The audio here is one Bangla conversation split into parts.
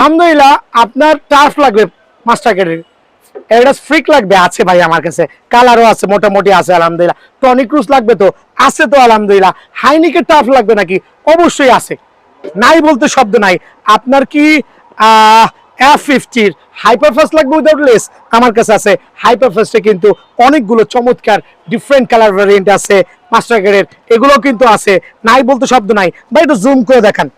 আলহামদুলিল্লাহ আপনার টার্ফ লাগবে মাস্টার ক্যাডের এটা ফ্রিক লাগবে আছে ভাই আমার কাছে কালারও আছে মোটামুটি আছে আলহামদুলিল্লাহ টনিক ক্রুজ লাগবে তো আছে তো আলহামদুলিল্লাহ হাইনিকের টার্ফ লাগবে নাকি অবশ্যই আছে নাই বলতে শব্দ নাই আপনার কি F50 হাইপারফাস্ট লাগবে উইদাউট লেস আমার কাছে আছে হাইপারফাস্টে কিন্তু অনেকগুলো চমৎকার ডিফারেন্ট কালার ভ্যারিয়েন্ট আছে মাস্টার ক্যাডের এগুলো কিন্তু আছে নাই বলতে শব্দ নাই ভাই একটু জুম করে দেখান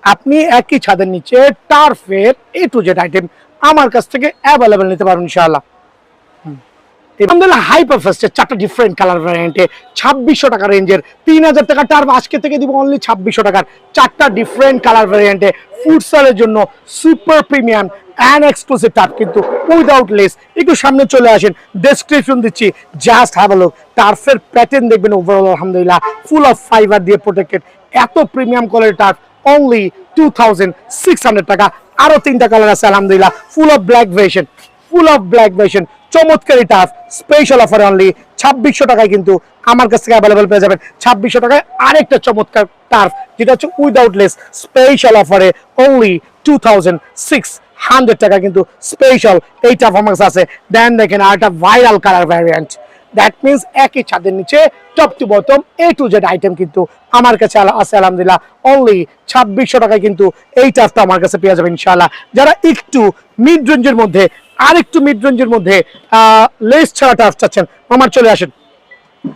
আপনি একই ছাদের নিচে টার্ফের A to Z আইটেম আমার কাছ থেকে অ্যাভেলেবেল নিতে পারবেন ইনশাআল্লাহ আলহামদুলিল্লাহ হাইপারফাস্টের চারটা ডিফারেন্ট কালার ভ্যারিয়েন্টে 2600 টাকা রেঞ্জের 3000 টাকা টার্ফ আজকে থেকে দিব অনলি 2600 টাকার চারটা ডিফারেন্ট কালার ভ্যারিয়েন্টে ফুটসালের জন্য super premium and exclusive turf কিন্তু উইদাউট লেস একটু সামনে চলে আসেন ডেসক্রিপশন দিচ্ছি জাস্ট হ্যাভ আ লুক টার্ফের প্যাটার্ন দেখবেন ওভারঅল আলহামদুলিল্লাহ ফুল অফ ফাইবার দিয়ে প্রোটেক্টেড এত প্রিমিয়াম কোয়ালিটির টার্ফ অনলি 2600 টাকা আরো তিনটা কালার আছে আলহামদুলিল্লাহ ফুল অফ ব্ল্যাক ভার্সন চমৎকারী টার্ফ স্পেশাল অফারে অনলি 2600 টাকায় কিন্তু আমার কাছ থেকে অ্যাভেলেবল পেয়ে যাবেন 2600 টাকায় আরেকটা চমৎকার টার্ফ যেটা হচ্ছে উইদাউট লেস স্পেশাল অফারে অনলি 2600 টাকা কিন্তু স্পেশাল এই টার্ফ আমার কাছে আছে দেন দেখেন আর একটা viral colour variant that means একই ছাদের নিচে top to bottom A to Z item কিন্তু আমার কাছে আছে আলহামদুলিল্লাহ অনলি 2600 টাকায় কিন্তু এই টার্ফটা আমার কাছে পেয়ে যাবেন ইনশাআল্লাহ যারা একটু মিড রেঞ্জের মধ্যে আরেকটু মিড রেঞ্জের মধ্যে লেস ছাড়া টার্ফ চাচ্ছেন আমার চলে আসেন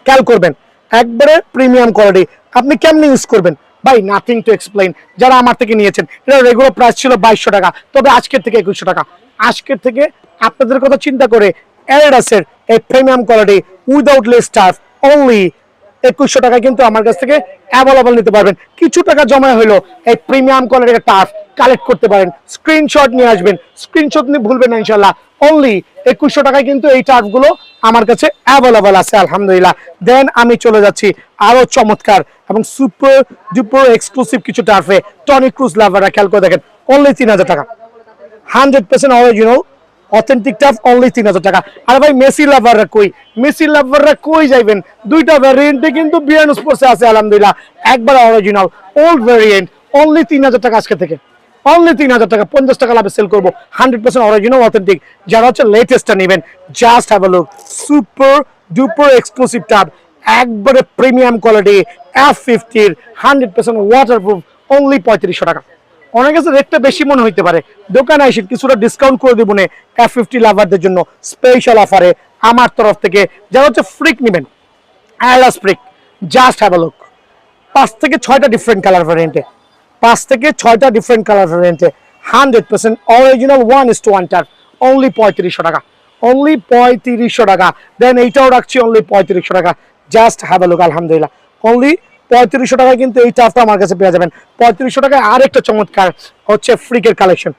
খেয়াল করবেন একবারে প্রিমিয়াম কোয়ালিটি আপনি কেমনে ইউজ করবেন ভাই নাথিং টু এক্সপ্লেইন যারা আমার থেকে নিয়েছেন এটা রেগুলার প্রাইস ছিল 2200 টাকা তবে আজকের থেকে 2100 টাকা আজকের থেকে আপনাদের কথা চিন্তা করে অ্যাডিডাসের এই premium quality without less turf only 2100 টাকা কিন্তু আমার কাছ থেকে অ্যাভেলেবল নিতে পারবেন কিছু টাকা জমা হলো এই প্রিমিয়াম কোয়ালিটির টার্ফ কালেক্ট করতে পারেন স্ক্রিনশট নিয়ে আসবেন স্ক্রিনশট নিয়ে ভুলবেন না ইনশাআল্লাহ অনলি 2100 টাকায় কিন্তু এই টার্ফগুলো আমার কাছে অ্যাভেলেবল আছে আলহামদুলিল্লাহ দেন আমি চলে যাচ্ছি আরো চমৎকার এবং সুপার ডুপার এক্সক্লুসিভ কিছু টার্ফে টনিক ক্রুজ লাভাররা খেয়াল করে দেখেন অনলি 3000 টাকা 100% অরিজিনাল অথেন্টিক টার্ফ অনলি 3000 টাকা আর ভাই মেসি লাভাররা কই যাইবেন দুইটা ভ্যারিয়েন্টে কিন্তু বিয়ান স্পোর্টসে আছে আলহামদুলিল্লাহ একবার অরিজিনাল ওল্ড ভ্যারিয়েন্ট অনলি 3000 টাকা আজকে থেকে অনলি 3000 টাকা 50 টাকা লাভে সেল করবো 100% অরিজিনাল অথেন্টিক যারা হচ্ছে লেটেস্টটা নেবেন just have a look super duper exclusive turf একবারে premium quality F50 100% waterproof only 3500 টাকা অনেক কাছে রেটটা বেশি মনে হইতে পারে দোকানে এসে কিছুটা ডিসকাউন্ট করে দিব F50 লাভারদের জন্য স্পেশাল অফারে আমার তরফ থেকে যারা হচ্ছে ফ্রিক নেবেন অ্যালাস ফ্রিক জাস্ট হ্যাভ আ লুক 5 থেকে 6টা ডিফারেন্ট কালার ভ্যারিয়েন্টে 100% অরিজিনাল 1:1 টার্ফ অনলি 3500 টাকা অনলি 3500 টাকা দেন এইটাও রাখছি অনলি 3500 টাকা জাস্ট হ্যাভ আ লুক আলহামদুলিল্লাহ অনলি 3500 টাকায় কিন্তু এই টার্ফটা আমার কাছে পেয়ে যাবেন 3500 টাকায় আরেকটা চমৎকার হচ্ছে ফ্রিকের কালেকশন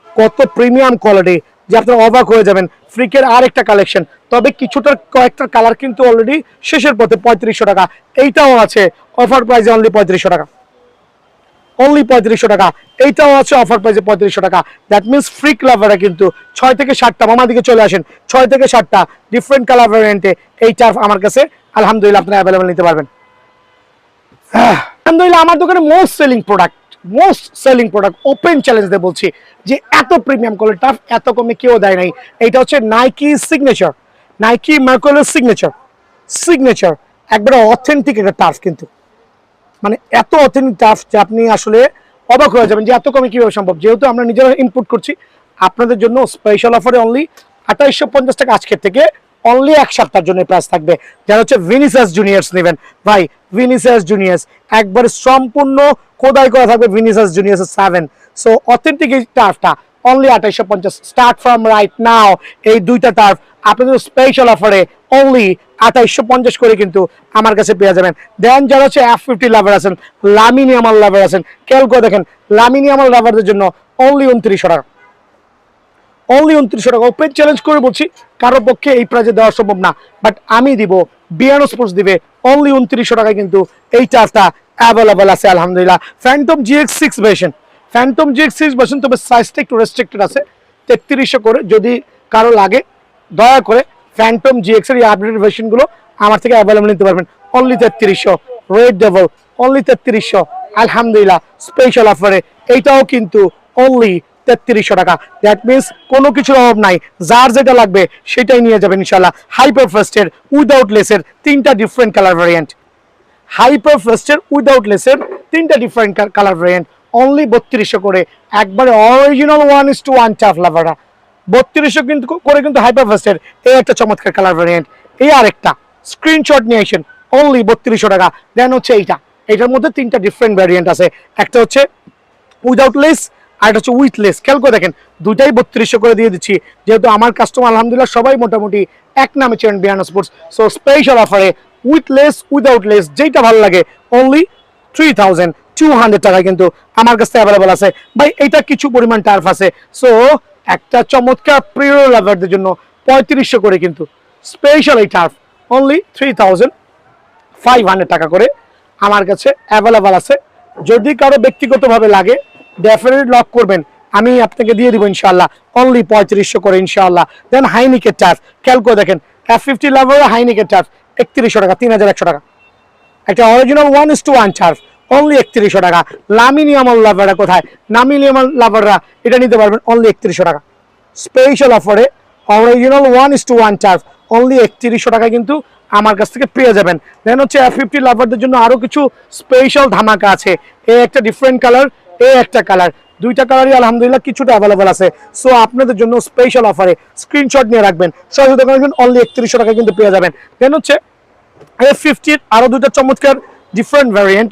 কত প্রিমিয়াম কোয়ালিটি যে আপনারা অবাক হয়ে যাবেন ফ্রিকের আরেকটা কালেকশন তবে কিছুটা কয়েকটা কালার কিন্তু অলরেডি শেষের পথে 3500 টাকা এইটাও আছে অফার প্রাইসে অনলি 3500 টাকা অনলি 3500 টাকা এইটাও আছে অফার প্রাইসে 3500 টাকা দ্যাট মিনস ফ্রিক লাভাররা কিন্তু 6 থেকে 7টা মামা দিকে চলে আসেন 6 থেকে 7টা ডিফারেন্ট কালার ভ্যারিয়েন্টে এই টার্ফ আমার কাছে আলহামদুলিল্লাহ আপনারা অ্যাভেলেবল নিতে পারবেন আলহামদুলিল্লাহ আমার দোকানে most selling product open challenge দিয়ে বলছি যে এত প্রিমিয়াম কোয়ালিটি টার্ফ এত কমে কেউ দেয় নাই এটা হচ্ছে নাইকি সিগনেচার নাইকি মার্কোলের সিগনেচার একবারে অথেন্টিক একটা টার্ফ কিন্তু মানে এত অথেন্টিক টার্ফ যে আপনি আসলে অবাক হয়ে যাবেন যে এত কমে কিভাবে সম্ভব যেহেতু আমরা নিজেরা ইনপুট করছি আপনাদের জন্য স্পেশাল অফারে অনলি 2850 টাকা আজকের থেকে অনলি এক সপ্তাহের জন্য প্রাইস থাকবে যারা হচ্ছে ভিনিসিয়াস জুনিয়র্স নেবেন ভাই ভিনিসিয়াস জুনিয়র্স একবার সম্পূর্ণ খোদাই করা থাকবে ভিনিসিয়াস জুনিয়র্স 7 সো অথেন্টিক এই টার্ফটা only 2850 start from right now এই দুইটা টার্ফ আপনাদের স্পেশাল অফারে অনলি 2850 করে কিন্তু আমার কাছে পেয়ে যাবেন দেন যারা হচ্ছে F50 লাভার আছেন লামিনিয়ামাল লাভার আছেন খেয়াল করে দেখেন লামিনিয়ামাল লাভারদের জন্য অনলি 2900 টাকা অনলি 2900 টাকা ওপেন চ্যালেঞ্জ করে বলছি কারো পক্ষে এই প্রাইজে দেওয়া সম্ভব না বাট আমি দিব বিয়ানো স্পোর্টস দিবে অনলি 2900 টাকায় কিন্তু এই টার্ফটা অ্যাভেলেবল আছে আলহামদুলিল্লাহ ফ্যান্টম GX6 ভার্সন তবে সাইজটা একটু রেস্ট্রিক্টেড আছে 3300 করে যদি কারো লাগে দয়া করে ফ্যান্টম GX এর এই আপডেটেড ভার্সনগুলো আমার থেকে অ্যাভেলেবল নিতে পারবেন অনলি 3300 রেড ডেভেল অনলি 3300 আলহামদুলিল্লাহ স্পেশাল অফারে এইটাও কিন্তু অনলি 3300 টাকা। দ্যাট মিনস কোনো কিছুর অভাব নাই, যার যেটা লাগবে সেটাই নিয়ে যাবেন ইনশাল্লাহ। হাইপার ফাস্টের উইদাউট লেসের 3টা ডিফারেন্ট কালার ভ্যারিয়েন্ট, হাইপার ফাস্টের উইদাউট লেসের 3টা ডিফারেন্ট কালার ভ্যারিয়েন্ট, অনলি 3200 করে। একবারে অরিজিনাল 1:1 টাফ লাভাররা 3200 কিন্তু করে কিন্তু হাইপার ফাস্টের এই একটা চমৎকার কালার ভ্যারিয়েন্ট। এই আরেকটা স্ক্রিনশট নিয়ে আসেন, অনলি 3200 টাকা। দেন হচ্ছে এইটার মধ্যে 3টা ডিফারেন্ট ভ্যারিয়েন্ট আছে, একটা হচ্ছে উইদাউট লেস আর এটা হচ্ছে উইথ লেস। খেয়াল করে দেখেন দুইটাই 3200 করে দিয়ে দিচ্ছি, যেহেতু আমার কাস্টমার আলহামদুলিল্লাহ সবাই মোটামুটি এক নামে চেনেন বিয়ানা স্পোর্টস। সো স্পেশাল অফারে উইথ লেস উইদাউট লেস যেটা ভালো লাগে অনলি 3200 টাকা কিন্তু আমার কাছে অ্যাভেলেবল আছে ভাই। এটা কিছু পরিমাণ টার্ফ আছে, সো একটা চমৎকার প্রিয় লাভারদের জন্য 3500 করে কিন্তু স্পেশাল এই টার্ফ অনলি 3500 টাকা করে আমার কাছে অ্যাভেলেবল আছে। যদি কারো ব্যক্তিগতভাবে লাগে ডেফিনেটলি লক করবেন, আমি আপনাকে দিয়ে দিব ইনশাআল্লাহ অনলি 3500 করে ইনশাআল্লাহ। দেন হাইনিকের টার্ফ খেয়াল করে দেখেন, F50 লাভার হাইনিকের টার্ফ 3100 টাকা, 3100 টাকা। একটা অরিজিনাল 1:1 টার্ফ অনলি 3100 টাকা। লামিনিয়ামাল লাভাররা কোথায়? লামিনিয়ামাল লাভাররা এটা নিতে পারবেন অনলি 3100 টাকা স্পেশাল অফারে। অরিজিনাল 1:1 টার্ফ অনলি 3100 টাকা কিন্তু আমার কাছ থেকে পেয়ে যাবেন। দেন হচ্ছে F50 লাভারদের জন্য আরো কিছু স্পেশাল ধামাকা আছে। এই একটা ডিফারেন্ট কালার, এই একটা কালার, দুইটা কালারই আলহামদুলিল্লাহ কিছুটা অ্যাভেলেবল আছে। সো আপনাদের জন্য স্পেশাল অফারে স্ক্রিনশট নিয়ে রাখবেন, সহযোগিতা করবেন অনলি 3100 টাকা কিন্তু পেয়ে যাবেন। দেন হচ্ছে F50 আরো দুইটা চমৎকার ডিফারেন্ট ভ্যারিয়েন্ট,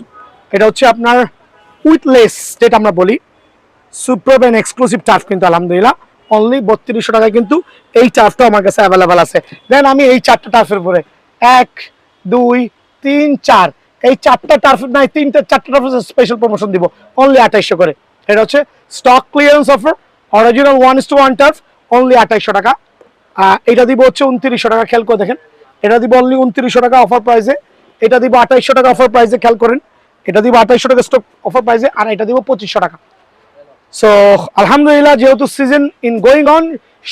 এটা হচ্ছে আপনার উইথ লেস যেটা আমরা বলি, সুপার এন্ড এক্সক্লুসিভ টার্ফ কিন্তু আলহামদুলিল্লাহ অনলি 3200 টাকায় কিন্তু এই টার্ফটা আমার কাছে অ্যাভেলেবল আছে। দেন আমি এই 4টা টার্ফের উপরে 1 2 3 4 এই 4টা টার্ফ নাই, 4টা টার্ফের স্পেশাল প্রমোশন দিব অনলি 2800 করে। এটা হচ্ছে stock clearance offer, original 1:1 turf only 2800 টাকা। এটা দিব হচ্ছে 2900 টাকা, খেয়াল করে দেখেন এটা দিব অনলি 2900 টাকা অফার প্রাইসে, এটা দিব 2800 টাকা অফার প্রাইসে, খেয়াল করেন এটা দিব 2800 টাকা স্টক অফার প্রাইসে, আর এটা দিব 2500 টাকা। সো আলহামদুলিল্লাহ যেহেতু সিজন ইন গোয়িং অন,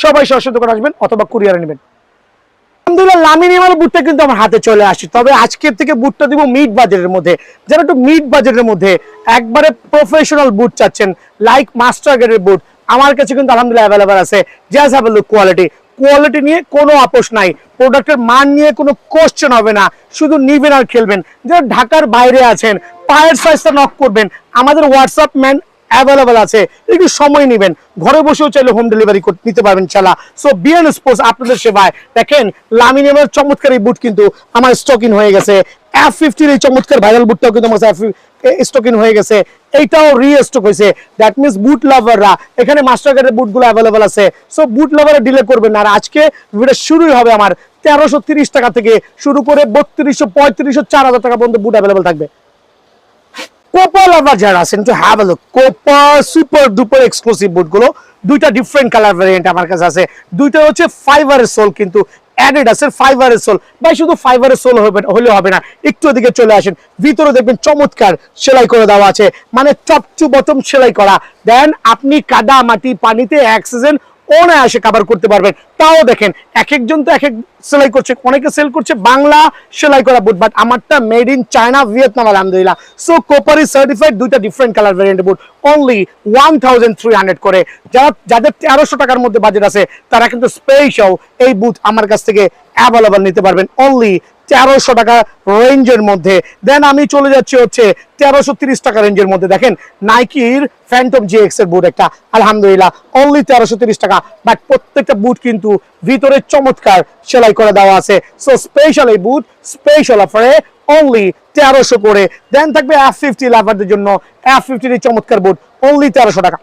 সবাই সরাসরি দোকানে আসবেন অথবা কুরিয়ারে নেবেন। আলহামদুলিল্লাহ লামিনিয়ামাল বুটটা কিন্তু আমার হাতে চলে আসে, তবে আজকের থেকে বুটটা দিব মিড বাজেটের মধ্যে। যারা একটু মিড বাজেটের মধ্যে একবারে প্রফেশনাল বুট চাচ্ছেন, লাইক মাস্টার গ্রেডের বুট, আমার কাছে কিন্তু আলহামদুলিল্লাহ অ্যাভেলেবল আছে। Just have a look, quality নিয়ে কোনো আপোষ নাই, প্রোডাক্টের মান নিয়ে কোনো কোশ্চেন হবে না, শুধু নিবেন আর খেলবেন। যারা ঢাকার বাইরে আছেন পায়ের সাইজটা নক করবেন, আমাদের হোয়াটসঅ্যাপ ম্যান অ্যাভেলেবল আছে, একটু সময় নেবেন, ঘরে বসেও চাইলে হোম ডেলিভারি নিতে পারবেন ইনশাআল্লাহ। সো বিএন স্পোর্টস আপনাদের সেবায়। দেখেন লামিনিয়ামের চমৎকার এই বুট কিন্তু আমার স্টকিং হয়ে গেছে, F50 এই চমৎকার ভাইরাল বুটটাও কিন্তু আমার স্টকিং হয়ে গেছে, এইটাও রিস্টক হয়েছে। দ্যাট মিনস বুট লাভাররা এখানে মাস্টার কার্ডের বুটগুলো অ্যাভেলেবল আছে। সো বুট লাভাররা ডিলে করবেন না। আর আজকে ভিডিও শুরুই হবে আমার 1330 টাকা থেকে শুরু করে 3200 3500 4000 টাকা পর্যন্ত বুট অ্যাভেলেবল থাকবে। কোপা লাভার যারা আছেন to have a look, Copa super duper exclusive বুটগুলো দুইটা ডিফারেন্ট কালার ভ্যারিয়েন্ট আমার কাছে আছে। দুইটা হচ্ছে ফাইবারের সোল কিন্তু অ্যাডিডাসের ফাইবারের সোল। ভাই শুধু ফাইবারের সোল হলে হবে না, একটু ওদিকে চলে আসেন, ভিতরে দেখবেন চমৎকার সেলাই করে দেওয়া আছে, মানে টপ টু বটম সেলাই করা। দেন আপনি কাদা মাটি পানিতে এক সিজন অনায়াসে কভার করতে পারবেন। তাও দেখেন এক একজন তো এক এক সেলাই করছে, অনেকে সেল করছে বাংলা সেলাই করা বুট, বাট আমারটা মেড ইন চায়না ভিয়েতনাম আলহামদুলিল্লাহ। সো কোপারি সার্টিফাইড, দুইটা ডিফারেন্ট কালার ভ্যারিয়েন্ট বুট অনলি 1300 করে। যাদের 1300 টাকার মধ্যে বাজেট আছে তারা কিন্তু স্পেশাল এই বুট আমার কাছ থেকে অ্যাভেলেবল নিতে পারবেন অনলি 1300 টাকা রেঞ্জের মধ্যে। দেন আমি চলে যাচ্ছি হচ্ছে 1330 টাকা রেঞ্জের মধ্যে। দেখেন নাইকির ফ্যান্টম GX এর বুট একটা আলহামদুলিল্লাহ অনলি 1330 টাকা, বাট প্রত্যেকটা বুট কিন্তু ভিতরে চমৎকার সেলাই করে দেওয়া আছে। সো স্পেশাল এই বুট স্পেশাল অফারে অনলি 1300 করে। দেন থাকবে F50 লাভারদের জন্য F50 এর চমৎকার বুট অনলি 1300 টাকা,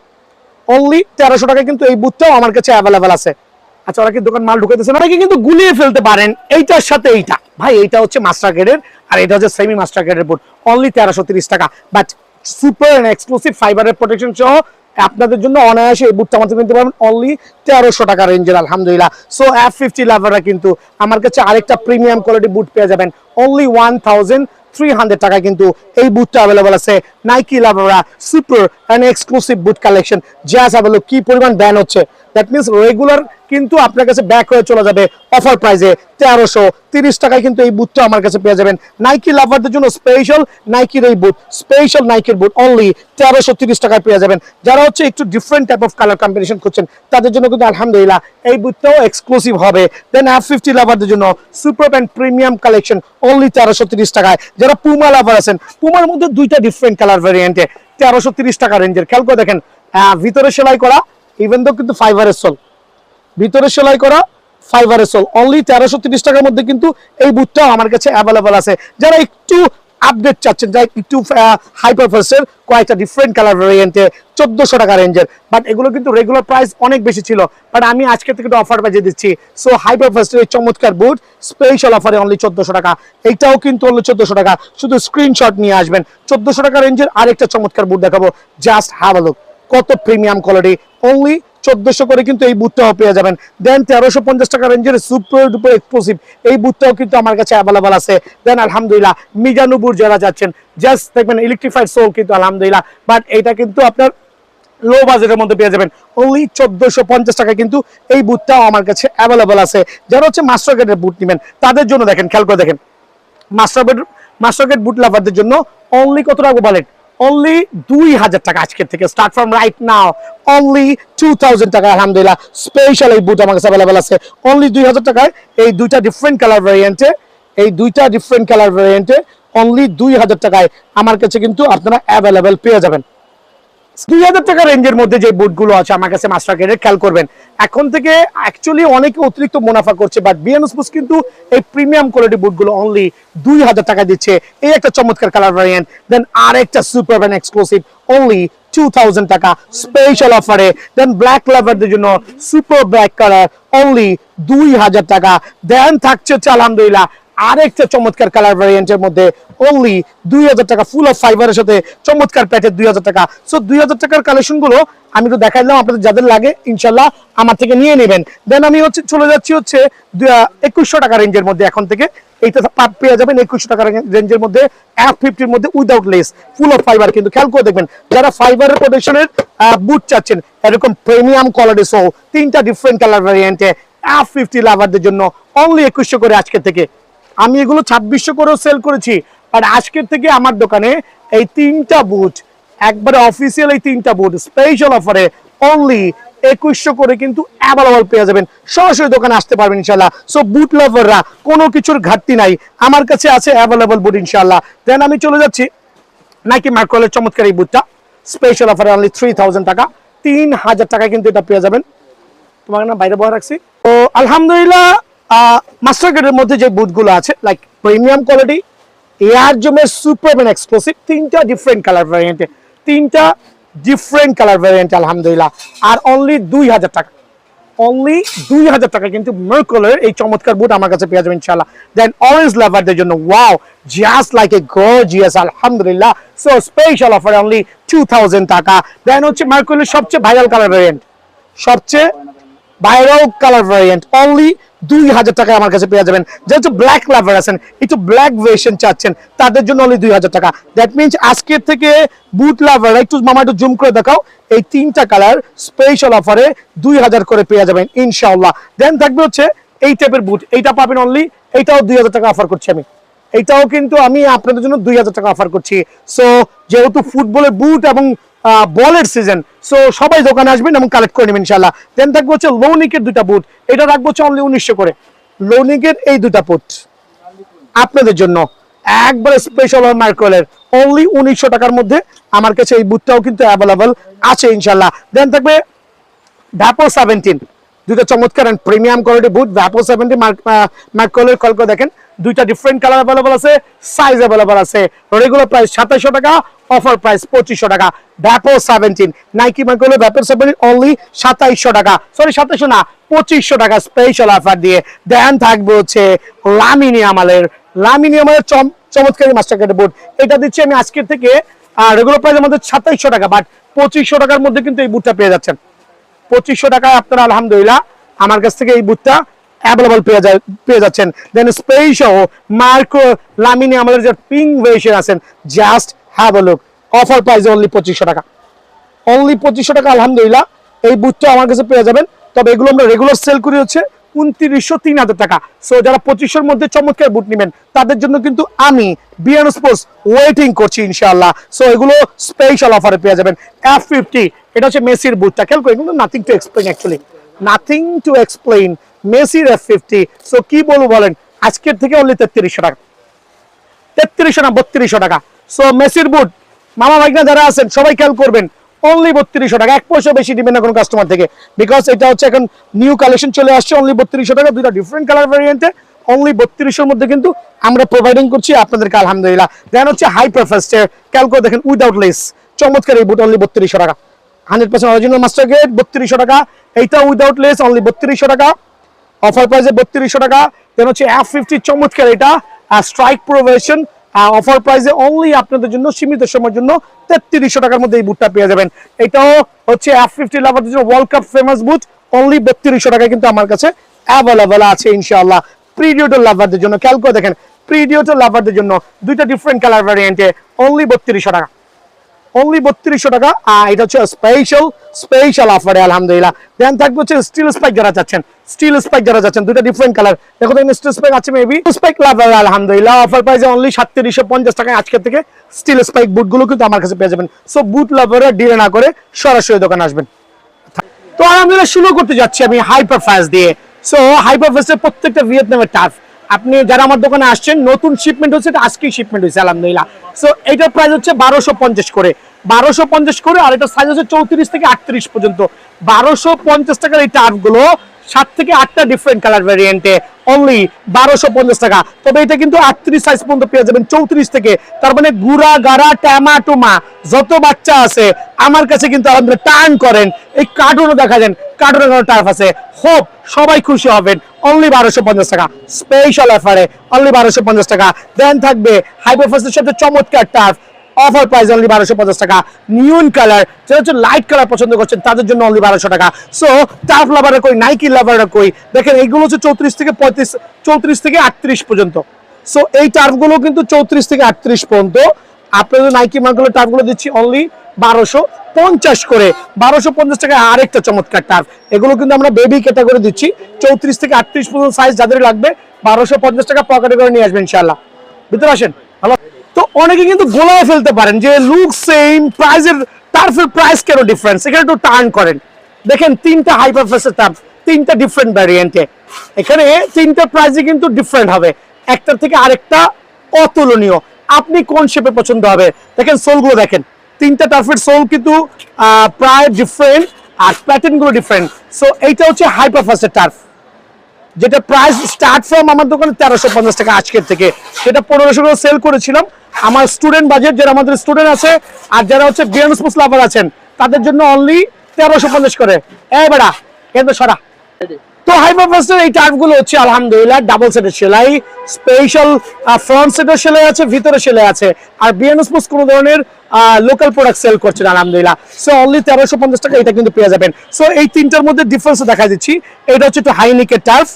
অনলি 1300 টাকা কিন্তু এই বুটটাও আমার কাছে অ্যাভেলেবল আছে। আচ্ছা ওরা কি দোকান মাল ঢুকাইতেছে না, কিন্তু গুলিয়ে ফেলতে পারেন এইটার সাথে এইটা। ভাই এইটা হচ্ছে মাস্টার গ্রেডের আর এটা হচ্ছে সেমি মাস্টার গ্রেডের বুট অনলি 1330 টাকা, বাট সুপার এন্ড এক্সক্লুসিভ ফাইবারের প্রোটেকশন সহ আপনাদের জন্য অনায়াসে এই বুটটা আমাদের কিনতে পারবেন অনলি 1300 টাকা রেঞ্জের আলহামদুলিল্লাহ। সো F50 লাভাররা কিন্তু আমার কাছে আরেকটা প্রিমিয়াম কোয়ালিটি বুট পেয়ে যাবেন অনলি 1300 টাকা কিন্তু এই বুটটা অ্যাভেলেবল আছে। নাইকি লাভাররা super and exclusive boot collection just হলো কি পরিমাণ ব্যান হচ্ছে দ্যাট মিনস রেগুলার কিন্তু আপনার কাছে ব্যাক হয়ে চলে যাবে অফার প্রাইসে 1330 টাকায় কিন্তু এই বুটটা আমার কাছে পেয়ে যাবেন। নাইকি লাভারদের জন্য স্পেশাল নাইকির এই বুট, স্পেশাল নাইকির বুট অনলি 1330 টাকায় পেয়ে যাবেন। যারা হচ্ছে একটু different type of colour combination করছেন তাদের জন্য কিন্তু আলহামদুলিল্লাহ এই বুটটাও এক্সক্লুসিভ হবে। দেন F50 লাভারদের জন্য super pant premium collection only 1330 টাকায়। যারা পুমা লাভার আছেন, পুমার মধ্যে দুইটা ডিফারেন্ট কালার ভ্যারিয়েন্টে 1330 টাকা রেঞ্জের। খেয়াল করে দেখেন ভিতরে সেলাই করা, ইভেন তো কিন্তু ফাইবারের সোল, ভিতরে সেলাই করা ফাইবারের সোল অনলি 1330 টাকার মধ্যে কিন্তু এই বুটটাও আমার কাছে অ্যাভেলেবল আছে। যারা একটু আপডেট চাচ্ছেন, যাই একটু হাই পারফরমেন্সের কয়েকটা ডিফারেন্ট কালার ভ্যারিয়েন্টে 1400 টাকা রেঞ্জের, বাট এগুলো কিন্তু রেগুলার প্রাইস অনেক বেশি ছিল, বাট আমি আজকে থেকে একটা অফার বাজিয়ে দিচ্ছি। সো হাই পারফরমেন্সের এই চমৎকার বুট স্পেশাল অফারে অনলি 1400 টাকা। এইটাও কিন্তু অনলি 1400 টাকা, শুধু স্ক্রিনশট নিয়ে আসবেন। 1400 টাকা রেঞ্জের আরেকটা চমৎকার বুট দেখাবো, জাস্ট হ্যাভ আ লুক, কত প্রিমিয়াম কোয়ালিটি, অনলি 1400 করে কিন্তু এই বুটটাও পেয়ে যাবেন। দেন 1350 টাকা রেঞ্জের সুপার ডুপার এক্সক্লুসিভ এই বুটটাও কিন্তু আমার কাছে অ্যাভেলেবল আছে। দেন আলহামদুলিল্লাহ মিজানুপুর যারা যাচ্ছেন, জাস্ট দেখবেন ইলেকট্রিফাইড সোল কিন্তু আলহামদুলিল্লাহ, বাট এটা কিন্তু আপনার লো বাজেটের মধ্যে পেয়ে যাবেন অনলি 1450 টাকা কিন্তু এই বুটটাও আমার কাছে অ্যাভেলেবল আছে। যারা হচ্ছে মাস্টার গেটের বুট নেবেন তাদের জন্য দেখেন, খেয়াল করে দেখেন, মাস্টার গেট বুট লাভারদের জন্য অনলি কত টাকা বলেন, অনলি 2000 টাকা আজকের থেকে start from right now, only 2000 টাকা। আলহামদুলিল্লাহ স্পেশাল এই বুট আমার কাছে অ্যাভেলেবল আছে অনলি 2000 টাকায়। এই দুইটা ডিফারেন্ট কালার ভ্যারিয়েন্টে অনলি 2000 টাকায় আমার কাছে কিন্তু আপনারা অ্যাভেলেবল পেয়ে যাবেন। 2000 টাকা রেঞ্জের মধ্যে যে বুটগুলো আছে আমার কাছে মাস্টার গ্রেডের, খেয়াল করবেন এখন থেকে অ্যাকচুয়ালি অনেকে অতিরিক্ত মুনাফা করছে, বাট বিএন স্পোর্টস কিন্তু এই প্রিমিয়াম কোয়ালিটি বুটগুলো অনলি 2000 টাকা দিচ্ছে। এই একটা চমৎকার কালার ভ্যারিয়েন্ট, দেন আরেকটা সুপার ব্যান্ড এক্সক্লুসিভ অনলি 2000 টাকা স্পেশাল অফারে। দেন ব্ল্যাক লাভারদের জন্য সুপার ব্ল্যাক কালার অনলি 2000 টাকা। দেন থাকছে হচ্ছে আলহামদুলিল্লাহ আরেকটা চমৎকার কালার ভ্যারিয়েন্টের মধ্যে অনলি 2000 টাকা, ফুল অফ ফাইবারের সাথে চমৎকার প্যাটের 2000 টাকা। সো 2000 টাকার কালেকশন গুলো আমি তো দেখাই দিলাম, আপনাদের যাদের লাগে ইনশাল্লাহ আমার থেকে নিয়ে নেবেন। দেন আমি হচ্ছে চলে যাচ্ছি হচ্ছে 2100 টাকা রেঞ্জের মধ্যে, এখন থেকে এইটা পেয়ে যাবেন 2100 টাকা রেঞ্জের মধ্যে F50 মধ্যে without less, full of fibre. কিন্তু খেয়াল করে দেখবেন যারা ফাইবারের প্রোটেকশনের বুট চাচ্ছেন এরকম প্রিমিয়াম কোয়ালিটি সহ তিনটা ডিফারেন্ট কালার ভ্যারিয়েন্টে F50 লাভারদের জন্য অনলি 2100 করে আজকে থেকে। আমি এগুলো 2600 করেও সেল করেছি, আর আজকের থেকে আমার দোকানে এই তিনটা বুট একবারে অফিসিয়াল, এই তিনটা বুট স্পেশাল অফারে অনলি 2100 করে কিন্তু অ্যাভেলেবল পেয়ে যাবেন। সরাসরি দোকানে আসতে পারবেন ইনশাল্লাহ। সো বুট লাভাররা কোনো কিছুর ঘাটতি নাই, আমার কাছে আছে অ্যাভেলেবল বুট ইনশাল্লাহ। দেন আমি চলে যাচ্ছি নাইকি ম্যাকওয়েলের চমৎকার এই বুটটা স্পেশাল অফারে অনলি 3000 টাকা, 3000 টাকায় কিন্তু এটা পেয়ে যাবেন। তোমাকে না বাইরে বয়ে রাখছি। তো আলহামদুলিল্লাহ মাস্টার গ্রেডের মধ্যে যে বুটগুলো আছে লাইক প্রিমিয়াম কোয়ালিটি এয়ার জোমের সুপারম্যান এক্সক্লুসিভ তিনটা ডিফারেন্ট কালার ভ্যারিয়েন্টে আলহামদুলিল্লাহ, আর অনলি 2000 টাকা, অনলি 2000 টাকা কিন্তু ম্যাকওয়েলের এই চমৎকার বুট আমার কাছে পেয়ে যাবেন ইনশাআল্লাহ। দেন অরেঞ্জ লাভারদের জন্য wow, just like a gorgeous আলহামদুলিল্লাহ। সো স্পেশাল অফার অনলি 2000 টাকা। দেন হচ্ছে ম্যাকওয়েলের সবচেয়ে ভাইরাল কালার ভ্যারিয়েন্ট, সবচেয়ে ভাইরাল কালার ভ্যারিয়েন্ট অনলি 2000 টাকায় আমার কাছে পেয়ে যাবেন। যেহেতু ব্ল্যাক লাভার আছেন, একটু ব্ল্যাক ভার্সন চাচ্ছেন, তাদের জন্য অনলি 2000 টাকা। দ্যাট মিনস আজকের থেকে বুট লাভার একটু মামা একটু জুম করে দেখাও, এই তিনটা কালার স্পেশাল অফারে 2000 করে পেয়ে যাবেন ইনশাআল্লাহ। দেন থাকবে হচ্ছে এই টাইপের বুট, এইটা পাবেন অনলি, এইটাও 2000 টাকা অফার করছি আমি, এইটাও কিন্তু আমি আপনাদের জন্য 2000 টাকা অফার করছি। সো যেহেতু ফুটবলের বুট এবং বলের সিজন, সো সবাই দোকানে আসবেন এবং কালেক্ট করে নেবেন ইনশাআল্লাহ। দেন থাকবে হচ্ছে লোনিকের দুইটা বুট, এটা রাখবো হচ্ছে অনলি 1900 করে। লোনিকের এই দুটা বুট আপনাদের জন্য একবারে স্পেশাল ম্যাকওয়েলের অনলি 1900 টাকার মধ্যে আমার কাছে এই বুটটাও কিন্তু অ্যাভেলেবল আছে ইনশাআল্লাহ। দেন থাকবে ভ্যাপো 17, দুইটা চমৎকার and premium quality boot Vapor 17 ম্যাকওয়েলের। কল করে দেখেন দুইটা ডিফারেন্ট কালার অ্যাভেলেবল আছে, সাইজ অ্যাভেলেবল আছে। রেগুলার প্রাইস 2700 টাকা, অফার প্রাইস 2500 টাকা। ভ্যাপো 17 নাইকি ম্যাকওয়েলের ভ্যাপো 17 অনলি 2700 টাকা, সরি 2700 না 2500 টাকা স্পেশাল অফার দিয়ে। দেন থাকবে হচ্ছে লামিনিয়ামের চমৎকারী মাস্টার গ্রেডের বুট, এটা দিচ্ছি আমি আজকের থেকে রেগুলার প্রাইসের মধ্যে 2700 টাকা, বাট 2500 টাকার মধ্যে কিন্তু এই বুটটা পেয়ে যাচ্ছেন। 2500 টাকায় আপনারা আলহামদুলিল্লাহ আমার কাছ থেকে এই বুটটা অ্যাভেলেবল পেয়ে যাচ্ছেন। দেন স্পেশাল মার্কো লামিনিয়ামের যে পিঙ্ক ভার্সন আছেন, just have a look, offer price only 2500 টাকা, অনলি 2500 টাকা আলহামদুলিল্লাহ এই বুটটা আমার কাছে পেয়ে যাবেন। তবে এগুলো আমরা রেগুলার সেল করি হচ্ছে 2900-3000 টাকা। সো যারা 2500-এর মধ্যে চমৎকার বুট নেবেন তাদের জন্য কিন্তু আমি বিএন স্পোর্টস ওয়েটিং করছি ইনশাআল্লাহ। সো এগুলো স্পেশাল অফারে পেয়ে যাবেন। F50 এটা হচ্ছে মেসির বুটটা, খেয়াল করে, কিন্তু nothing to explain, actually nothing to explain, মেসির F50। সো কি বলবো বলেন, আজকের থেকে অনলি 3300 টাকা, 3300 না 3200 টাকা। সো মেসির বুট মামা ভাইগনা যারা আছেন সবাই খেয়াল করবেন, অনলি 3200 টাকা, 1 পয়সা বেশি দিবেন না কোনো কাস্টমার থেকে, বিকজ এটা হচ্ছে এখন নিউ কালেকশন চলে আসছে। অনলি 3200 টাকা, দুইটা ডিফারেন্ট কালার ভ্যারিয়েন্টে অনলি 3200-এর মধ্যে কিন্তু আমরা প্রোভাইডিং করছি আপনাদেরকে আলহামদুলিল্লাহ। দেন হচ্ছে হাইপার ফাস্টের, খেয়াল করে দেখেন, উইদাউট লেস, চমৎকার এই বুট অনলি 3200 টাকা, 100% অরিজিনাল মাস্টার গ্রেড, 3200 টাকা। এইটা উইদাউট লেস অনলি 3200 টাকা, অফার প্রাইসে 3200 টাকা। দেন হচ্ছে F50 চমৎকার এটা স্ট্রাইক প্রো ভার্সন, অফার প্রাইসে অনলি আপনাদের জন্য সীমিত সময়ের জন্য 3300 টাকার মধ্যে এই বুটটা পেয়ে যাবেন। এটাও হচ্ছে F50 লাভারদের জন্য ওয়ার্ল্ড কাপ ফেমাস বুট, অনলি 3200 টাকায় কিন্তু আমার কাছে অ্যাভেলেবল আছে ইনশাআল্লাহ। প্রিডিওটার লাভারদের জন্য খেয়াল করে দেখেন, প্রিডিওটার লাভারদের জন্য দুইটা ডিফারেন্ট কালার ভ্যারিয়েন্টে অনলি 3200 টাকা, অনলি 3200 টাকা। এটা হচ্ছে স্পেশাল অফারে আলহামদুলিল্লাহ। দেন থাকবে হচ্ছে স্টিল স্পাইক যারা চাচ্ছেন, স্টিল স্পাইক যারা চাচ্ছেন, দুটো ডিফারেন্ট কালার, দেখো তো স্টিল স্পাইক আছে, মেবি স্পাইক লাভার আলহামদুলিল্লাহ। অফার প্রাইসে অনলি 3750 টাকায় আজকে থেকে স্টিল স্পাইক বুটগুলো কিন্তু আমার কাছে পেয়ে যাবেন। সো বুট লাভাররা ডিলে না করে সরাসরি দোকানে আসবেন। তো আলহামদুলিল্লাহ শুরু করতে যাচ্ছি আমি হাইপার ফাস্ট দিয়ে। সো হাইপার ফাস্টের প্রত্যেকটা ভিয়েতনামের টার্ফ, আপনি যারা আমার দোকানে আসছেন, নতুন শিপমেন্ট হচ্ছে, এটা আজকেই শিপমেন্ট হয়েছে আলহামদুলিল্লাহ। সো এটার প্রাইস হচ্ছে 1250 করে, 1250 করে। আর এটা সাইজ হচ্ছে 34 থেকে 38 পর্যন্ত। 1250 টাকার এই টার্ফগুলো 7 থেকে 8টা ডিফারেন্ট কালার ভ্যারিয়েন্টে অনলি 1250 টাকা। তবে এটা কিন্তু 38 সাইজ পর্যন্ত পেয়ে যাবেন 34 থেকে। তার মানে গুড়া গাড়া ট্যামাটুমা যত বাচ্চা আছে আমার কাছে কিন্তু আলহামদুলিল্লাহ টার্ন করেন। এই কার্টুনও দেখা যান, কার্টুনের টার্ফ আছে, হোপ সবাই খুশি হবেন। অনলি 1250 টাকা স্পেশাল অফারে, অনলি 1250 টাকা। দেন থাকবে হাইপারফাস্টের সাথে চমৎকার টার্ফ, অফার প্রাইস অনলি 1250 টাকা। নিউন কালার, যারা হচ্ছে লাইট কালার পছন্দ করছেন তাদের জন্য অনলি 1200 টাকা। সো টার্ফ লাভাররা কই, নাইকি লাভাররা কই, দেখেন এইগুলো হচ্ছে 34 থেকে 35, 34 থেকে 38 পর্যন্ত। সো এই টার্ফগুলো কিন্তু 34 থেকে 38 পর্যন্ত। আপনাদের নাইকি মার্কগুলো টার্ফগুলো দিচ্ছি অনলি 1250 করে, 1250 টাকায়। আরেকটা চমৎকার টার্ফ, এগুলো কিন্তু আমরা বেবি ক্যাটাগরি দিচ্ছি, 34 থেকে 38 পর্যন্ত সাইজ যাদের লাগবে 1250 টাকা পকেটে করে নিয়ে আসবেন ইনশাআল্লাহ। ভিতরে আসেন। ভালো তো অনেকে কিন্তু গোলায় ফেলতে পারেন যে লুক সেম, প্রাইসের টার্ফের প্রাইস কেন ডিফারেন্স, এখানে একটু টার্ন করেন। দেখেন তিনটা হাইপার ফাস্টের টার্ফ, তিনটা ডিফারেন্ট ভ্যারিয়েন্টে, এখানে তিনটা প্রাইসে কিন্তু ডিফারেন্ট হবে, একটার থেকে আরেকটা অতুলনীয়। আপনি কোন শেপে পছন্দ হবে, দেখেন সোলগুলো দেখেন, তিনটা টার্ফের সোল কিন্তু প্রায় ডিফারেন্ট, আর প্যাটার্নগুলো ডিফারেন্ট। সো এইটা হচ্ছে হাইপার ফাস্টের টার্ফ, যেটা প্রাইস স্টার্ট ফ্রম আমার দোকানে 1350 টাকা আজকের থেকে, সেটা 1500 করে সেল করেছিলাম। আমার স্টুডেন্ট বাজেট, যারা আমাদের স্টুডেন্ট আছে আর যারা হচ্ছে বিয়ান স্পোর্টস লাভার আছেন তাদের জন্য অনলি 1350 করে। এই বেড়া কিন্তু সরা। তো হাইপার ফাস্টের এই টার্ফগুলো হচ্ছে আলহামদুলিল্লাহ ডাবল সেটের সেলাই, স্পেশাল ফ্রন্ট সেটের সেলাই আছে, ভিতরে সেলাই আছে। আর বিএন স্পোর্টস কোনো ধরনের লোকাল প্রোডাক্ট সেল করছেন আলহামদুলিল্লাহ। সো অনলি 1350 টাকা এটা কিন্তু পেয়ে যাবেন। সো এই তিনটার মধ্যে ডিফারেন্স দেখা দিচ্ছি। এটা হচ্ছে একটু হাইনিকের টার্ফ,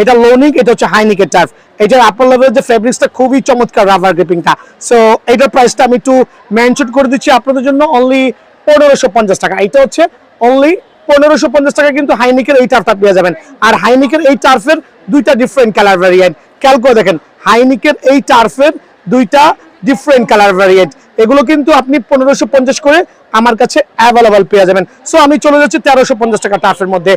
এটা লোনিক, এটা হচ্ছে হাইনিকের টার্ফ। এটার আপার লেভেলের যে ফেব্রিক্সটা খুবই চমৎকার, রাবার গ্রিপিংটা। সো এটার প্রাইসটা আমি একটু মেনশন করে দিচ্ছি আপনাদের জন্য, অনলি 1550 টাকা। এটা হচ্ছে অনলি 1550 টাকা কিন্তু হাইনিকের এই টার্ফটা পেয়ে যাবেন। আর হাইনিকের এই টার্ফের দুইটা ডিফারেন্ট কালার ভ্যারিয়েন্ট, খেয়াল করে দেখেন, হাইনিকের এই টার্ফের দুইটা ডিফারেন্ট কালার ভ্যারিয়েন্ট, এগুলো কিন্তু আপনি 1550 করে আমার কাছে অ্যাভেলেবল পেয়ে যাবেন। সো আমি চলে যাচ্ছি 1350 টাকা টার্ফের মধ্যে।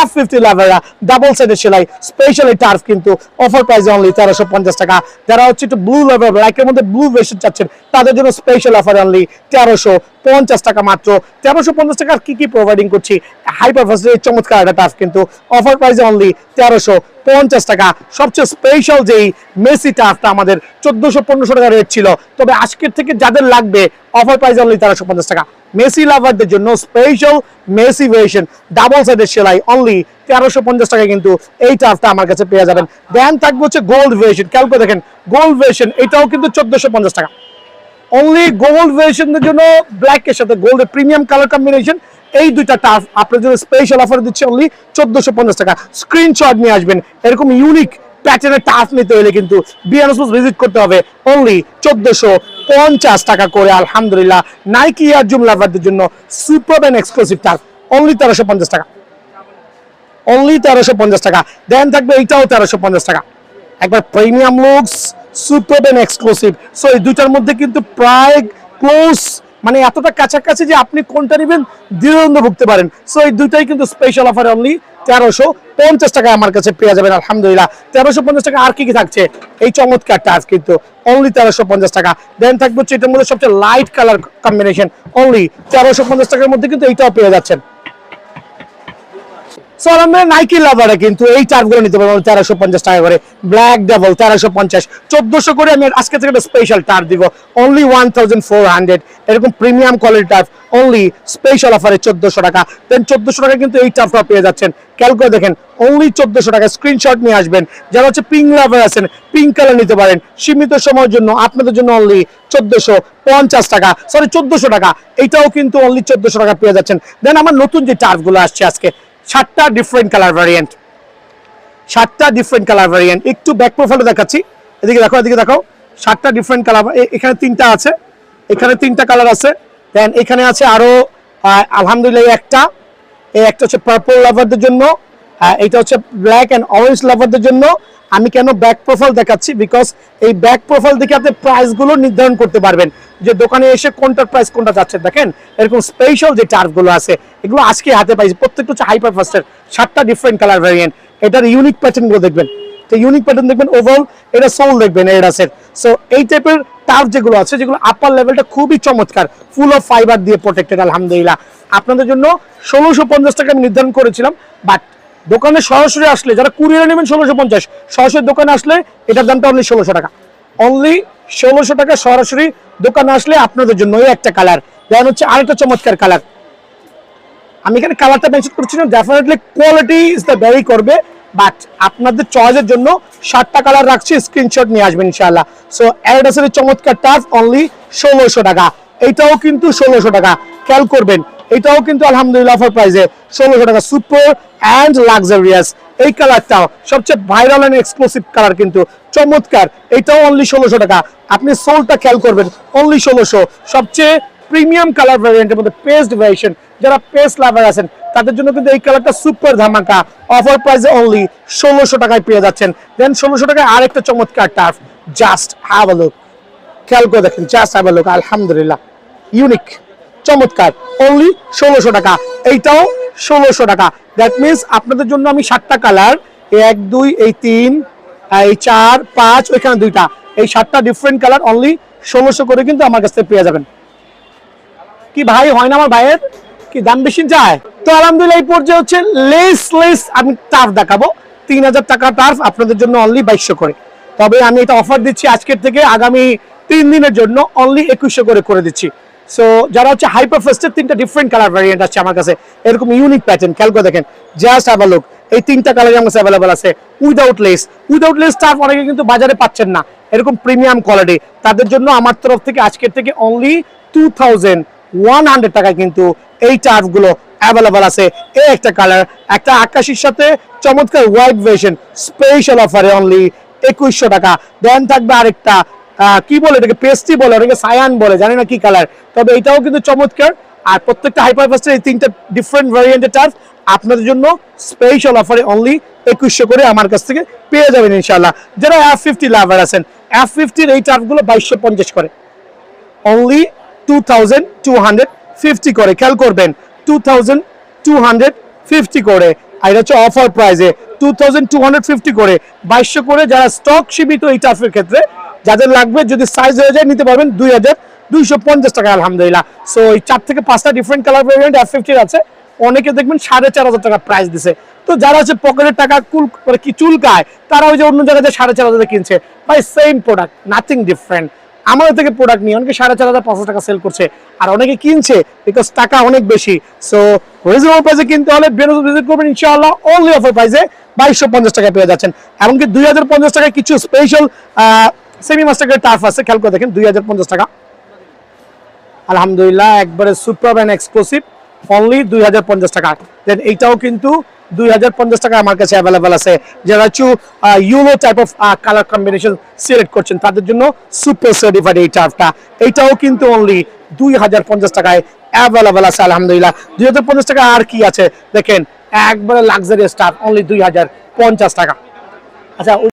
F50 লাভাররা ডাবল সাইডের সেলাই স্পেশাল এই টার্ফ কিন্তু অফার প্রাইসে অনলি 1350 টাকা। যারা হচ্ছে একটু ব্লু লাভার, লাইকের মধ্যে ব্লু ভের্সন চাচ্ছেন তাদের জন্য স্পেশাল অফার অনলি 1350 টাকা মাত্র। 1350 টাকা কি কি প্রোভাইডিং করছি, হাইপার ফাস্টের এই চমৎকার একটা টার্ফ কিন্তু অফার প্রাইসে অনলি 1350 টাকা। সবচেয়ে স্পেশাল যেই মেসি টার্ফটা আমাদের 1400-1500 টাকা রেট ছিল, তবে আজকের থেকে যাদের লাগবে অফার প্রাইস অনলি 1350 টাকা। মেসি লাভারদের জন্য স্পেশাল মেসি ভেরিয়েশন ডাবল সাইডের সেলাই অনলি 1350 টাকায় কিন্তু এই টার্ফটা আমার কাছে পেয়ে যাবেন। দেন থাকবে হচ্ছে গোল্ড ভেরিয়েশন, খেয়াল করে দেখেন গোল্ড ভেরিয়েশন, এটাও কিন্তু 1450 টাকা। অনলি গোল্ড ভেরিয়েশনের জন্য ব্ল্যাকের সাথে গোল্ডের প্রিমিয়াম কালার কম্বিনেশন, এই দুইটা টার্ফ আপনার জন্য স্পেশাল অফার দিচ্ছে অনলি 1450 টাকা। স্ক্রিনশট নিয়ে আসবেন, এরকম ইউনিক প্যাটার্নের টার্ফ নিতে হলে কিন্তু বিয়ান স্পোর্টস ভিজিট করতে হবে। অনলি 1450 টাকা করে আলহামদুলিল্লাহ। নাইকি এয়ার জুম লাভারদের জন্য super and exclusive turf only 1350 টাকা। অনলি 1350 টাকা। দেন থাকবে এইটাও 1350 টাকা, একবার premium looks, super and exclusive. So এই দুইটার মধ্যে কিন্তু প্রায় ক্লোজ, মানে এতটা কাছাকাছি যে আপনি কোনটা নেবেন দ্বিধাদ্বন্দ্ব ভুগতে পারেন। সো এই দুইটাই কিন্তু স্পেশাল অফার, অনলি 1350 টাকায় আমার কাছে পেয়ে যাবেন আলহামদুলিল্লাহ। 1350 টাকা। আর কি কি থাকছে? এই চমৎকার টাচ কিন্তু অনলি 1350 টাকা। দেন থাকবে হচ্ছে এটার মধ্যে সবচেয়ে লাইট কালার কম্বিনেশন, অনলি 1350 টাকার মধ্যে কিন্তু এইটাও পেয়ে যাচ্ছেন। সো আমরা নাইকি লাভারে কিন্তু এই টার্ফগুলো নিতে পারবো 1350 টাকা করে। ব্ল্যাক ডেভেল 1350, 1400 করে আমি আজকে থেকে একটা স্পেশাল টার্ফ দিব, অনলি 1400। এরকম premium quality turf only special অফারে 1400 টাকা। দেন 1400 টাকা কিন্তু এই টার্ফটা পেয়ে যাচ্ছেন। খেয়াল করে দেখেন, অনলি 1400 টাকা। স্ক্রিনশট নিয়ে আসবেন যারা হচ্ছে পিঙ্ক লাভার আছেন, পিঙ্ক কালার নিতে পারেন সীমিত সময়ের জন্য, আপনাদের জন্য অনলি 1450 টাকা, সরি 1400 টাকা। এইটাও কিন্তু অনলি 1400 টাকা পেয়ে যাচ্ছেন। দেন আমার নতুন যে টার্ফগুলো আসছে আজকে, 7টা ডিফারেন্ট কালার ভ্যারিয়েন্ট, 7টা ডিফারেন্ট কালার ভ্যারিয়েন্ট। একটু ব্যাক প্রোফাইলটা দেখাচ্ছি, এদিকে দেখো, এদিকে দেখো। 7টা ডিফারেন্ট কালার, এখানে 3টা আছে, এখানে 3টা কালার আছে। দেন এখানে আছে আরো আলহামদুলিল্লাহ একটা, এই একটা হচ্ছে পার্পল লাভারদের জন্য, এইটা হচ্ছে ব্ল্যাক এন্ড অরেঞ্জ লাভারদের জন্য। আমি কেন ব্যাক প্রোফাইল দেখাচ্ছি, বিকজ এই ব্যাক প্রোফাইল দেখে আপনি প্রাইস গুলো নির্ধারণ করতে পারবেন যে দোকানে এসে কোনটার প্রাইস কোনটা যাচ্ছে। দেখেন এরকম স্পেশাল যে টার্ফ গুলো আছে এগুলো আজকে হাতে পাইছি, প্রত্যেকটা হচ্ছে হাইপার ফাস্টের 7টা ডিফারেন্ট কালার ভ্যারিয়েন্ট। এটার ইউনিক প্যাটার্ন গুলো দেখবেন, তো ইউনিক প্যাটার্ন দেখবেন, ওভারঅল এটা সোল দেখবেন এডাসের। সো এই টাইপের টার্ফ যেগুলো আছে, যেগুলো আপার লেভেলটা খুবই চমৎকার, ফুল অফ ফাইবার দিয়ে প্রোটেক্টেড আলহামদুলিল্লাহ। আপনাদের জন্য 1650 টাকা আমি নির্ধারণ করেছিলাম, বাট দোকানে সরাসরি আসলে যারা কুরিয়ারে নেবেন 1650, সরাসরি দোকানে আসলে এটার দামটা অনলি 1600 টাকা, অনলি 1600 টাকা সরাসরি দোকানে আসলে আপনাদের জন্য। এই একটা কালার, দেন হচ্ছে আরেকটা চমৎকার কালার, আমি এখানে কালারটা মেনশন করছি না, definitely quality is the very করবে, বাট আপনাদের চয়েসের জন্য 7টা কালার রাখছি, স্ক্রিনশট নিয়ে আসবেন ইনশাআল্লাহ। সো অ্যাডিডাসের চমৎকার টাচ অনলি 1600 টাকা, এইটাও কিন্তু 1600 টাকা। খেয়াল করবেন এটাও কিন্তু আলহামদুলিল্লাহ অফার প্রাইসে 1600 টাকা, সুপার অ্যান্ড লাক্সারিয়াস। এই কালারটাও সবচেয়ে ভাইরাল এন্ড এক্সক্লুসিভ কালার, কিন্তু চমৎকার, এটাও অনলি 1600 টাকা। আপনি সোলটা খেয়াল করবেন, অনলি 1600। সবচেয়ে প্রিমিয়াম কালার ভ্যারিয়েন্টের মধ্যে পেস্ট ভ্যারিয়েশন, যারা পেস্ট লাভার আছেন তাদের জন্য কিন্তু এই কালারটা সুপার ধামাকা, অফার প্রাইসে অনলি 1600 টাকায় পেয়ে যাচ্ছেন। দেন 1600 টাকায় আরেকটা চমৎকার turf, just have a look, খেয়াল করে দেখেন, জাস্ট হ্যাভ আ লুক, আলহামদুলিল্লাহ ইউনিক, চমৎকার, অনলি 1600 টাকা। এইটাও 1600 টাকা। দ্যাট মিনস আপনাদের জন্য আমি 7টা কালার, 1 2 এই 3 এই 4 5, ওইখানে 2টা, এই 7টা ডিফারেন্ট কালার অনলি 1600 করে কিন্তু আমার কাছ থেকে পেয়ে যাবেন। কি ভাই হয় না আমার ভাইয়ের, কি দাম বেশি যায়? তো আলহামদুলিল্লাহ এই পর্যায়ে হচ্ছে লেস আমি টার্ফ দেখাবো, 3000 টাকা টার্ফ আপনাদের জন্য অনলি 2200 করে। তবে আমি এটা অফার দিচ্ছি আজকের থেকে আগামী 3 দিনের জন্য অনলি 2100 করে দিচ্ছি। সো যারা হচ্ছে হাইপার ফাস্টের 3টা ডিফারেন্ট কালার ভ্যারিয়েন্ট আছে আমার কাছে, এরকম ইউনিক প্যাটার্ন, খেয়াল করে দেখেন, জাস্ট হ্যাভ আ লুক। এই 3টা কালার আমার কাছে অ্যাভেলেবল আছে, উইদাউট লেস টার্ফ অনেকে কিন্তু বাজারে পাচ্ছেন না, এরকম প্রিমিয়াম কোয়ালিটি। তাদের জন্য আমার তরফ থেকে আজকের থেকে অনলি 2100 টাকায় কিন্তু এই টার্ফ গুলো অ্যাভেলেবল আছে। এই একটা কালার, একটা আকাশির সাথে চমৎকার হোয়াইট ভার্সন, স্পেশাল অফারে অনলি 2100 টাকা। দেন থাকবে আরেকটা, কি বলে এটাকে, পেস্টি বলে, অনেকে সায়ান বলে, জানি না কি কালার, তবে এটাও কিন্তু চমৎকার। আর প্রত্যেকটা হাইপার ফাস্টের এই 3টা ডিফারেন্ট ভ্যারিয়েন্টের টার্ফ আপনাদের জন্য স্পেশাল অফারে অনলি 2100 করে আমার কাছ থেকে পেয়ে যাবেন ইনশাআল্লাহ। যারা F50 লাভার আছেন, F50 এর এই টার্ফগুলো 2250 করে, অনলি 2250 করে। খেয়াল করবেন 2250 করে, আর এটা হচ্ছে অফার প্রাইসে 2250 করে, 2200 করে। যারা স্টক সীমিত এই টার্ফের ক্ষেত্রে যাদের লাগবে, যদি সাইজ হয়ে যায় নিতে পারবেন 2250 টাকা আলহামদুলিল্লাহ। সো এই 4 থেকে 5টা ডিফারেন্ট কালার ভেরিয়েন্ট F50 আছে, অনেকে দেখবেন 4500 টাকা প্রাইস দিছে। তো যারা হচ্ছে পকেটের টাকা কি চুলকায়, তারা ওই যে অন্য জায়গায় 4500 কিনছে, ভাই সেম প্রোডাক্ট, নাথিং ডিফারেন্ট। আমাদের থেকে প্রোডাক্ট নিয়ে অনেকে 4500 টাকা সেল করছে, আর অনেকে কিনছে বিকজ টাকা অনেক বেশি। সো রিজনেবল প্রাইসে কিনতে হলে বেরোজ ভিজিট করবেন ইনশাআল্লাহ, অনলি অফার প্রাইসে 2250 টাকা পেয়ে যাচ্ছেন। এমনকি 2050 টাকায় কিছু স্পেশাল সেমি মাস্টার টার্ফ আছে, খেয়াল করে দেখেন 2050 টাকা আলহামদুলিল্লাহ, একবারে সুপার এন্ড এক্সক্লুসিভ, অনলি 2050 টাকা। দেন এইটাও কিন্তু 2050 টাকা আমার কাছে অ্যাভেলেবল আছে। যারা একটু yellow type of colour combination select করছেন তাদের জন্য সুপার সার্টিফাইড এই টার্ফটা, এইটাও কিন্তু অনলি 2050 টাকায় অ্যাভেলেবল আছে আলহামদুলিল্লাহ। 2050 টাকা আর কি আছে দেখেন, একবারে লাক্সারি স্টাফ অনলি 2050 টাকা। আচ্ছা